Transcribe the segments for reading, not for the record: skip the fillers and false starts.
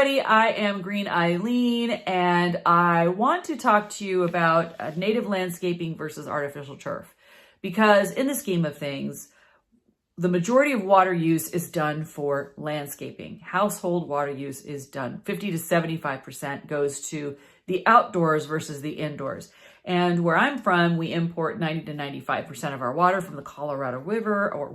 everybody. I am Green Eileen, and I want to talk to you about native landscaping versus artificial turf. Because in the scheme of things, the majority of water use is done for landscaping. Household water use is done. 50 to 75% goes to the outdoors versus the indoors. And where I'm from, we import 90 to 95% of our water from the Colorado River or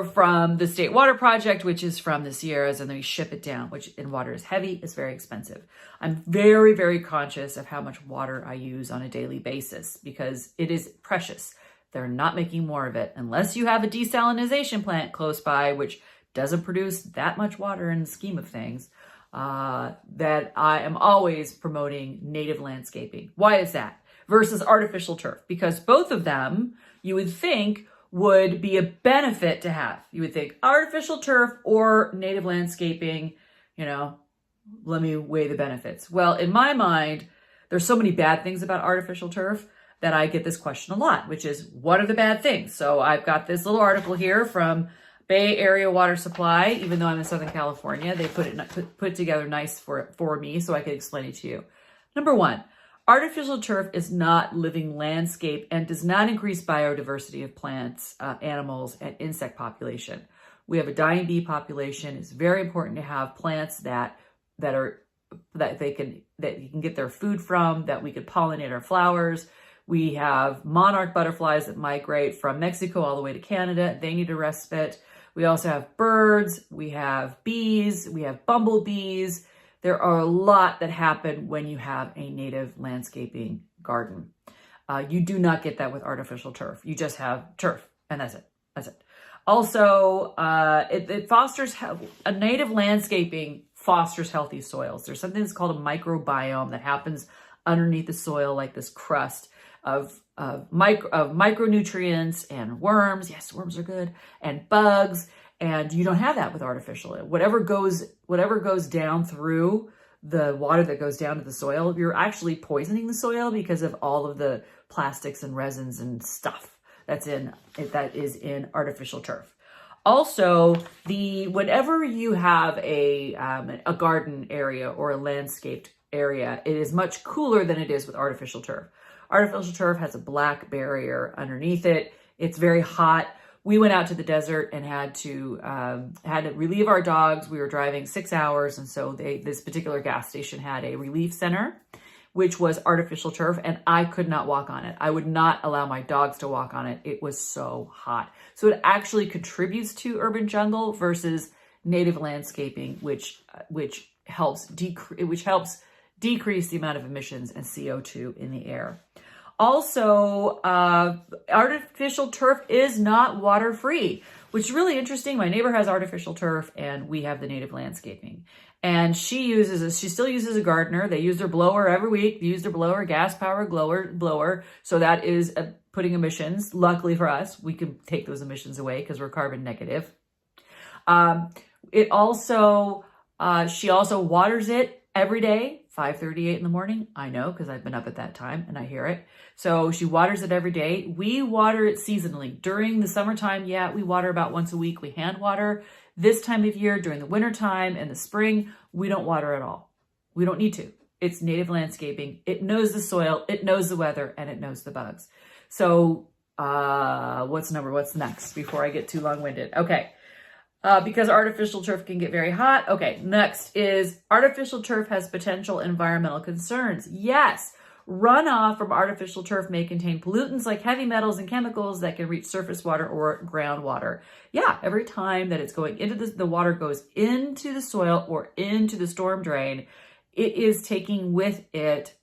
from the State Water Project, which is from the Sierras, and then we ship it down, which in water is heavy, it's very expensive. I'm very, very conscious of how much water I use on a daily basis because it is precious. They're not making more of it unless you have a desalination plant close by, which doesn't produce that much water in the scheme of things. That I am always promoting native landscaping. Why is that? Versus artificial turf, because both of them you would think would be a benefit to have. You would think artificial turf or native landscaping, let me weigh the benefits. Well, in my mind, there's so many bad things about artificial turf that I get this question a lot, which is, what are the bad things? So I've got this little article here from Bay Area Water Supply. Even though I'm in Southern California, they put it together nice for me so I could explain it to you. Number one, artificial turf is not living landscape and does not increase biodiversity of plants, animals, and insect population. We have a dying bee population. It's very important to have plants that you can get their food from, that we could pollinate our flowers. We have monarch butterflies that migrate from Mexico all the way to Canada. They need a respite. We also have birds, we have bees, we have bumblebees. There are a lot that happen when you have a native landscaping garden. You do not get that with artificial turf. You just have turf, and that's it. Also, it fosters, a native landscaping fosters healthy soils. There's something that's called a microbiome that happens underneath the soil, like this crust of micronutrients and worms. Yes, worms are good, and bugs. And you don't have that with artificial. Whatever goes down through the water that goes down to the soil, you're actually poisoning the soil because of all of the plastics and resins and stuff that is in artificial turf. Also, whenever you have a garden area or a landscaped area, it is much cooler than it is with artificial turf. Artificial turf has a black barrier underneath it. It's very hot. We went out to the desert and had to relieve our dogs. We were driving 6 hours, and so this particular gas station had a relief center, which was artificial turf, and I could not walk on it. I would not allow my dogs to walk on it. It was so hot. So it actually contributes to urban jungle versus native landscaping, which helps decrease the amount of emissions and CO2 in the air. Also, artificial turf is not water-free, which is really interesting. My neighbor has artificial turf, and we have the native landscaping. And she still uses a gardener. They use their blower every week. They use their blower, gas-powered blower. So that is putting emissions. Luckily for us, we can take those emissions away because we're carbon negative. She also waters it every day. 5:38 in the morning. I know because I've been up at that time and I hear it. So she waters it every day. We water it seasonally. During the summertime, we water about once a week. We hand water. This time of year, during the wintertime and the spring, we don't water at all. We don't need to. It's native landscaping. It knows the soil, it knows the weather, and it knows the bugs. So what's next before I get too long-winded? Okay. Because artificial turf can get very hot. Okay, next is artificial turf has potential environmental concerns. Yes, runoff from artificial turf may contain pollutants like heavy metals and chemicals that can reach surface water or groundwater. Yeah, every time that it's going into the water goes into the soil or into the storm drain, it is taking with it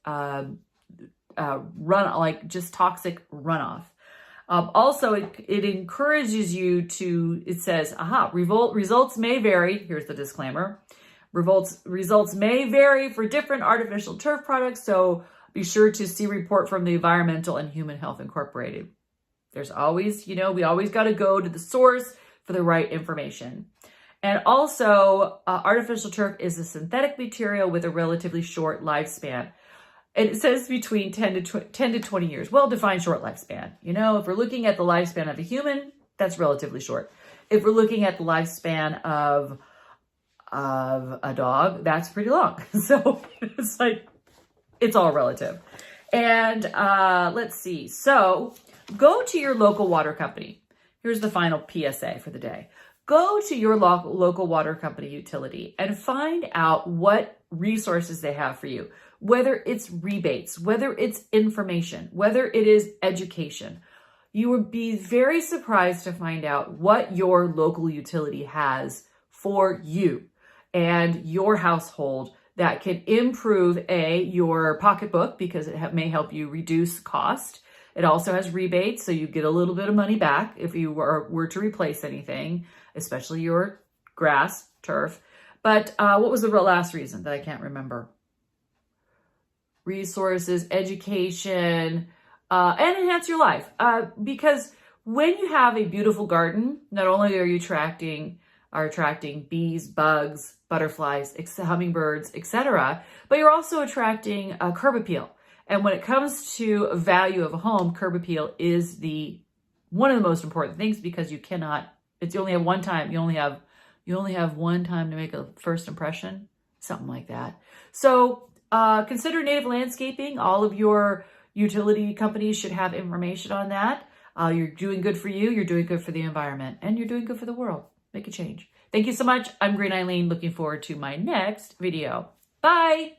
just toxic runoff. Also, it encourages you to, it says, results may vary. Here's the disclaimer. Results may vary for different artificial turf products, so be sure to see report from the Environmental and Human Health Incorporated. There's always, we always got to go to the source for the right information. And also, artificial turf is a synthetic material with a relatively short lifespan. And it says between 10 to 20 years. Well-defined short lifespan. If we're looking at the lifespan of a human, that's relatively short. If we're looking at the lifespan of of a dog, that's pretty long. So it's like, it's all relative. And let's see. So go to your local water company. Here's the final PSA for the day. Go to your local water company utility and find out what resources they have for you, whether it's rebates, whether it's information, whether it is education. You would be very surprised to find out what your local utility has for you and your household that can improve, your pocketbook, because it may help you reduce cost. It also has rebates, so you get a little bit of money back if you were to replace anything, especially your grass, turf. But what was the last reason that I can't remember? Resources, education, and enhance your life. Because when you have a beautiful garden, not only are you attracting bees, bugs, butterflies, hummingbirds, etc., but you're also attracting curb appeal. And when it comes to value of a home, curb appeal is one of the most important things, because you only have one time. You only have one time to make a first impression, something like that. So consider Native Landscaping. All of your utility companies should have information on that. You're doing good for you, you're doing good for the environment, and you're doing good for the world. Make a change. Thank you so much. I'm Green Eileen, looking forward to my next video. Bye.